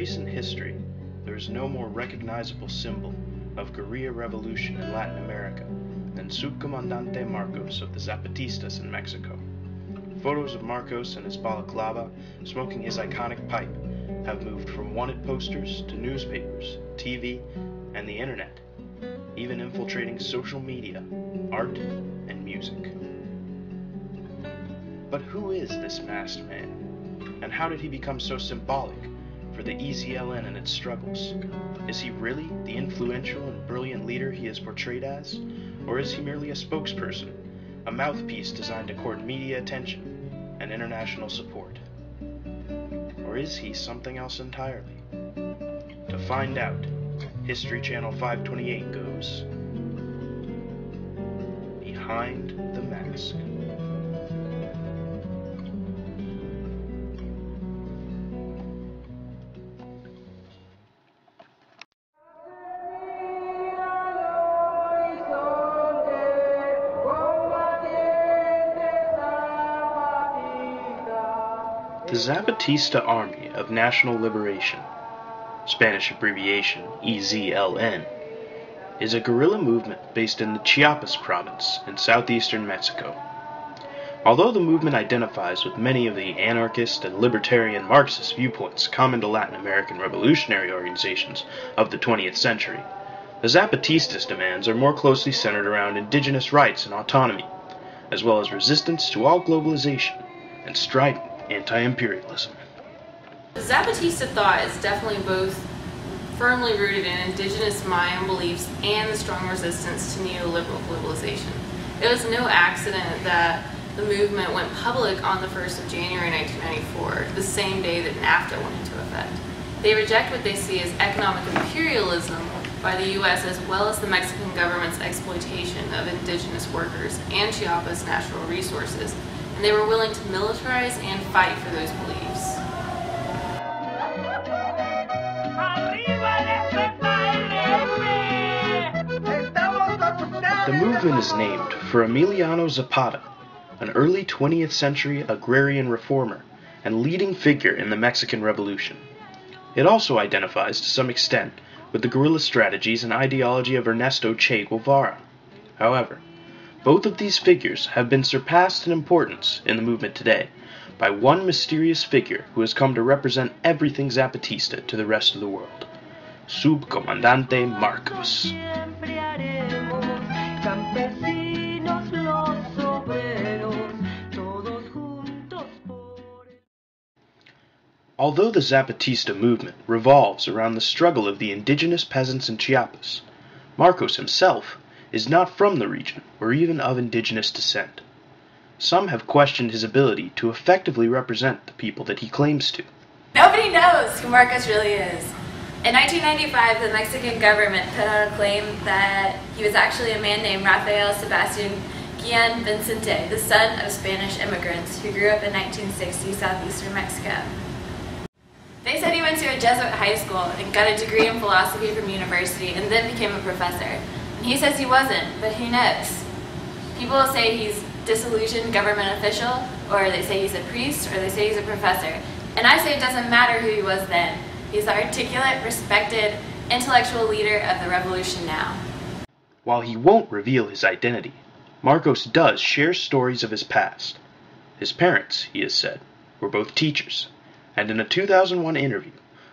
recent history, there is no more recognizable symbol of guerrilla revolution in Latin America than Subcommandante Marcos of the Zapatistas in Mexico. Photos of Marcos in his balaclava, smoking his iconic pipe, have moved from wanted posters to newspapers, TV, and the internet, even infiltrating social media, art, and music. But who is this masked man? And how did he become so symbolic for the EZLN and its struggles? Is he really the influential and brilliant leader he is portrayed as? Or is he merely a spokesperson, a mouthpiece designed to court media attention and international support? Or is he something else entirely? To find out, History Channel 528 goes Behind the Mask. The Zapatista Army of National Liberation, Spanish abbreviation EZLN, is a guerrilla movement based in the Chiapas province in southeastern Mexico. Although the movement identifies with many of the anarchist and libertarian Marxist viewpoints common to Latin American revolutionary organizations of the 20th century, the Zapatistas' demands are more closely centered around indigenous rights and autonomy, as well as resistance to all globalization and strident anti-imperialism. The Zapatista thought is definitely both firmly rooted in indigenous Mayan beliefs and the strong resistance to neoliberal globalization. It was no accident that the movement went public on the 1st of January 1994, the same day that NAFTA went into effect. They reject what they see as economic imperialism by the U.S. as well as the Mexican government's exploitation of indigenous workers and Chiapas' natural resources, and they were willing to militarize and fight for those beliefs. The movement is named for Emiliano Zapata, an early 20th century agrarian reformer and leading figure in the Mexican Revolution. It also identifies to some extent with the guerrilla strategies and ideology of Ernesto Che Guevara. However, both of these figures have been surpassed in importance in the movement today by one mysterious figure who has come to represent everything Zapatista to the rest of the world, Subcommandante Marcos. Although the Zapatista movement revolves around the struggle of the indigenous peasants in Chiapas, Marcos himself is not from the region or even of indigenous descent. Some have questioned his ability to effectively represent the people that he claims to. Nobody knows who Marcos really is. In 1995, the Mexican government put out a claim that he was actually a man named Rafael Sebastian Guillen Vicente, the son of Spanish immigrants who grew up in 1960 southeastern Mexico. They said he went to a Jesuit high school and got a degree in philosophy from university and then became a professor. And he says he wasn't, but who knows? People will say he's disillusioned government official, or they say he's a priest, or they say he's a professor. And I say it doesn't matter who he was then. He's the articulate, respected, intellectual leader of the revolution now. While he won't reveal his identity, Marcos does share stories of his past. His parents, he has said, were both teachers, and in a 2001 interview,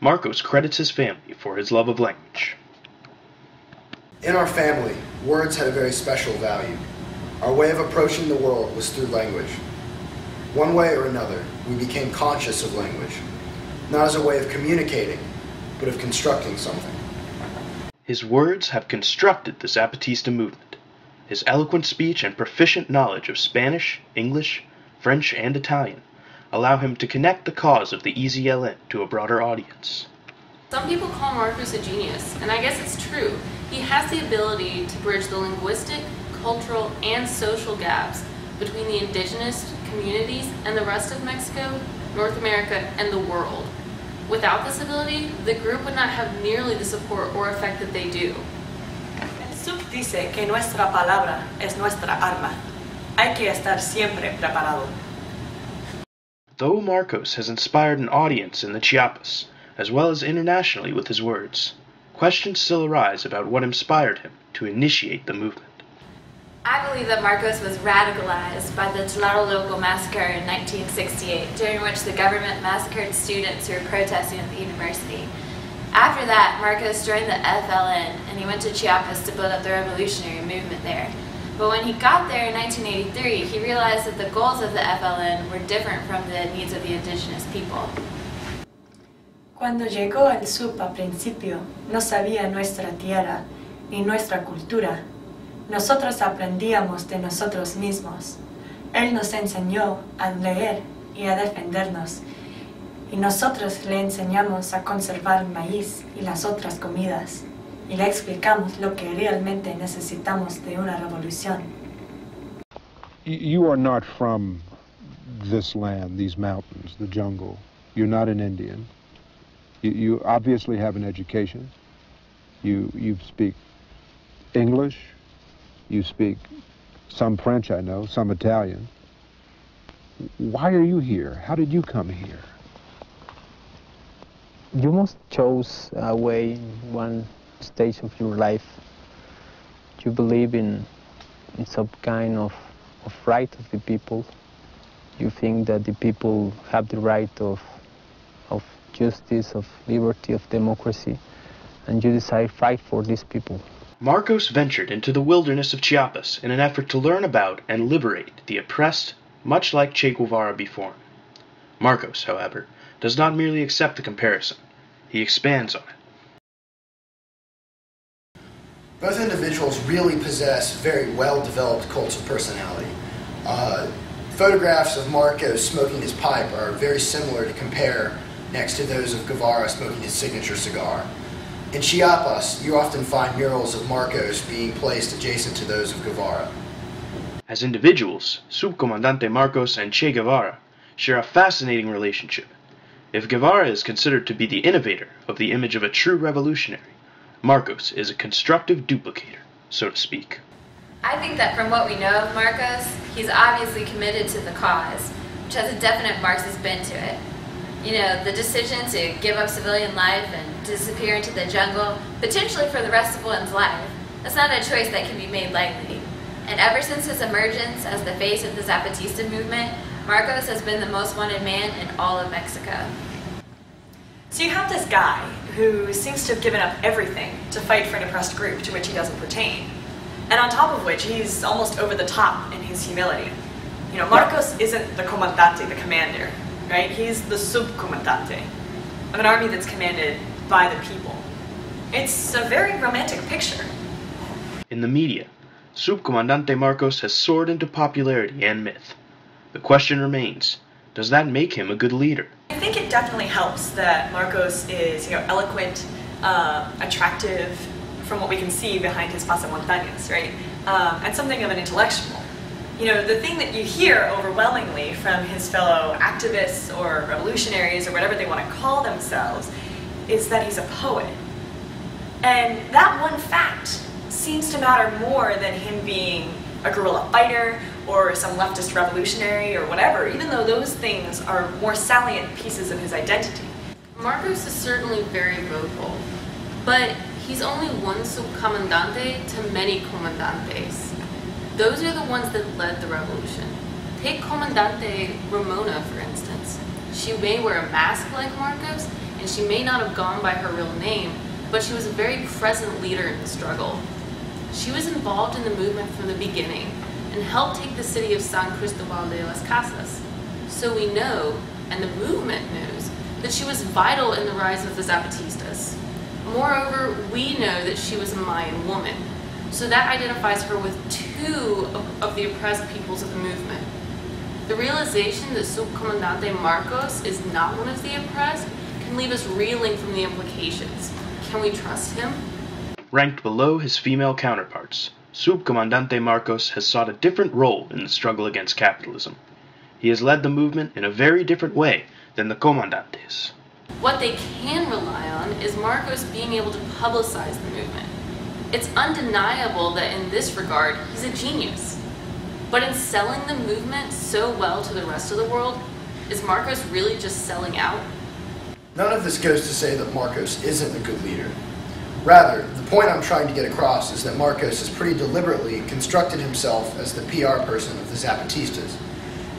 Marcos credits his family for his love of language. In our family, words had a very special value. Our way of approaching the world was through language. One way or another, we became conscious of language, not as a way of communicating, but of constructing something. His words have constructed the Zapatista movement. His eloquent speech and proficient knowledge of Spanish, English, French, and Italian allow him to connect the cause of the EZLN to a broader audience. Some people call Marcos a genius, and I guess it's true. He has the ability to bridge the linguistic, cultural, and social gaps between the indigenous communities and the rest of Mexico, North America, and the world. Without this ability, the group would not have nearly the support or effect that they do. El Sub dice que nuestra palabra es nuestra arma. Hay que estar siempre preparado. Though Marcos has inspired an audience in the Chiapas, as well as internationally with his words, questions still arise about what inspired him to initiate the movement. I believe that Marcos was radicalized by the Tlatelolco massacre in 1968, during which the government massacred students who were protesting at the university. After that, Marcos joined the FLN and he went to Chiapas to build up the revolutionary movement there. But when he got there in 1983, he realized that the goals of the FLN were different from the needs of the indigenous people. Cuando llegó al sub a principio, no sabía nuestra tierra ni nuestra cultura. Nosotros aprendíamos de nosotros mismos. Él nos enseñó a leer y a defendernos. Y nosotros le enseñamos a conservar el maíz y las otras comidas. Y le explicamos lo que realmente necesitamos de una revolución. You are not from this land, these mountains, the jungle. You're not an Indian. You obviously have an education. You speak English. You speak some French, I know, some Italian. Why are you here? How did you come here? You must choose a way in one stage of your life. You believe in some kind of right of the people. You think that the people have the right of justice, of liberty, of democracy, and you decide to fight for these people. Marcos ventured into the wilderness of Chiapas in an effort to learn about and liberate the oppressed, much like Che Guevara before him. Marcos, however, does not merely accept the comparison, he expands on it. Both individuals really possess very well-developed cults of personality. Photographs of Marcos smoking his pipe are very similar to compare next to those of Guevara smoking his signature cigar. In Chiapas, you often find murals of Marcos being placed adjacent to those of Guevara. As individuals, Subcommandante Marcos and Che Guevara share a fascinating relationship. If Guevara is considered to be the innovator of the image of a true revolutionary, Marcos is a constructive duplicator, so to speak. I think that from what we know of Marcos, he's obviously committed to the cause, which has a definite Marxist bent to it. You know, the decision to give up civilian life and disappear into the jungle, potentially for the rest of one's life, that's not a choice that can be made lightly. And ever since his emergence as the face of the Zapatista movement, Marcos has been the most wanted man in all of Mexico. So you have this guy who seems to have given up everything to fight for an oppressed group to which he doesn't pertain. And on top of which, he's almost over the top in his humility. You know, Marcos isn't the comandante, the commander, right? He's the subcommandante of an army that's commanded by the people. It's a very romantic picture. In the media, Subcommandante Marcos has soared into popularity and myth. The question remains, does that make him a good leader? I think it definitely helps that Marcos is, eloquent, attractive, from what we can see behind his pasamontañas, right? And something of an intellectual. You know, the thing that you hear overwhelmingly from his fellow activists or revolutionaries or whatever they want to call themselves is that he's a poet. And that one fact seems to matter more than him being a guerrilla fighter or some leftist revolutionary or whatever, even though those things are more salient pieces of his identity. Marcos is certainly very vocal, but he's only one subcomandante to many comandantes. Those are the ones that led the revolution. Take Comandante Ramona, for instance. She may wear a mask like Marcos, and she may not have gone by her real name, but she was a very present leader in the struggle. She was involved in the movement from the beginning and helped take the city of San Cristobal de las Casas. So we know, and the movement knows, that she was vital in the rise of the Zapatistas. Moreover, we know that she was a Mayan woman, so that identifies her with two of the oppressed peoples of the movement. The realization that Subcomandante Marcos is not one of the oppressed can leave us reeling from the implications. Can we trust him? Ranked below his female counterparts, Subcomandante Marcos has sought a different role in the struggle against capitalism. He has led the movement in a very different way than the comandantes. What they can rely on is Marcos being able to publicize the movement. It's undeniable that in this regard, he's a genius. But in selling the movement so well to the rest of the world, is Marcos really just selling out? None of this goes to say that Marcos isn't a good leader. Rather, the point I'm trying to get across is that Marcos has pretty deliberately constructed himself as the PR person of the Zapatistas,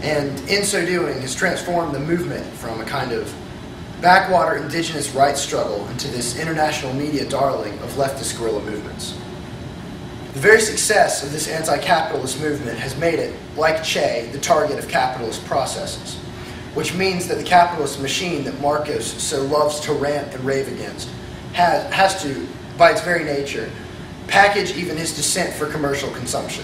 and in so doing has transformed the movement from a kind of backwater indigenous rights struggle into this international media darling of leftist guerrilla movements. The very success of this anti-capitalist movement has made it, like Che, the target of capitalist processes, which means that the capitalist machine that Marcos so loves to rant and rave against has to, by its very nature, package even his dissent for commercial consumption.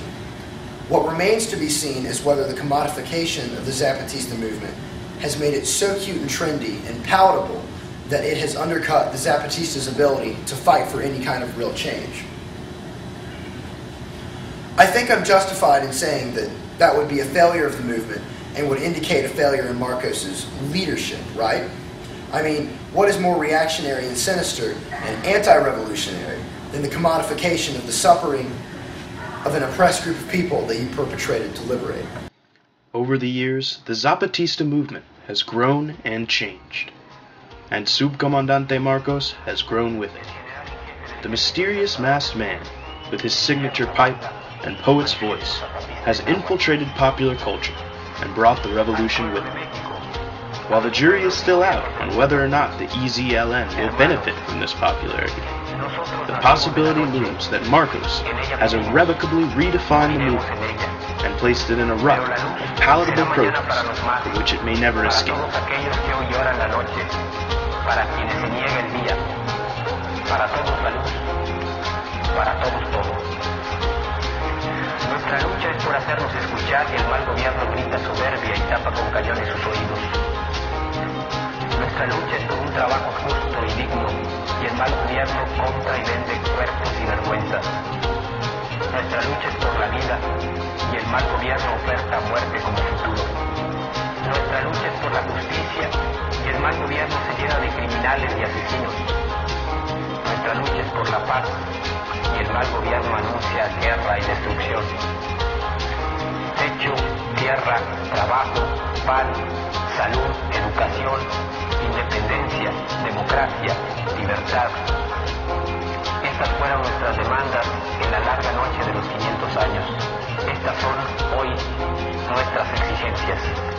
What remains to be seen is whether the commodification of the Zapatista movement has made it so cute and trendy and palatable that it has undercut the Zapatistas' ability to fight for any kind of real change. I think I'm justified in saying that that would be a failure of the movement and would indicate a failure in Marcos' leadership, right? I mean, what is more reactionary and sinister and anti-revolutionary than the commodification of the suffering of an oppressed group of people that you perpetrated to liberate? Over the years, the Zapatista movement has grown and changed, and Subcommandante Marcos has grown with it. The mysterious masked man, with his signature pipe and poet's voice, has infiltrated popular culture and brought the revolution with him. While the jury is still out on whether or not the EZLN will benefit from this popularity, the possibility looms that Marcos has irrevocably redefined the movement and placed it in a rut of palatable protest from which it may never escape. Nuestra lucha es por hacernos escuchar y el mal gobierno grita soberbia y tapa con cañones sus oídos. Nuestra lucha es por un trabajo justo y digno y el mal gobierno compra y vende cuerpos y vergüenza. Nuestra lucha es por la vida y el mal gobierno oferta muerte como futuro. Nuestra lucha es por la justicia y el mal gobierno se llena de criminales y asesinos. Nuestra lucha es por la paz y el mal gobierno anuncia guerra y destrucción. Techo, tierra, trabajo, pan, salud, educación, independencia, democracia, libertad. Estas fueron nuestras demandas en la larga noche de los 500 años. Estas son hoy nuestras exigencias.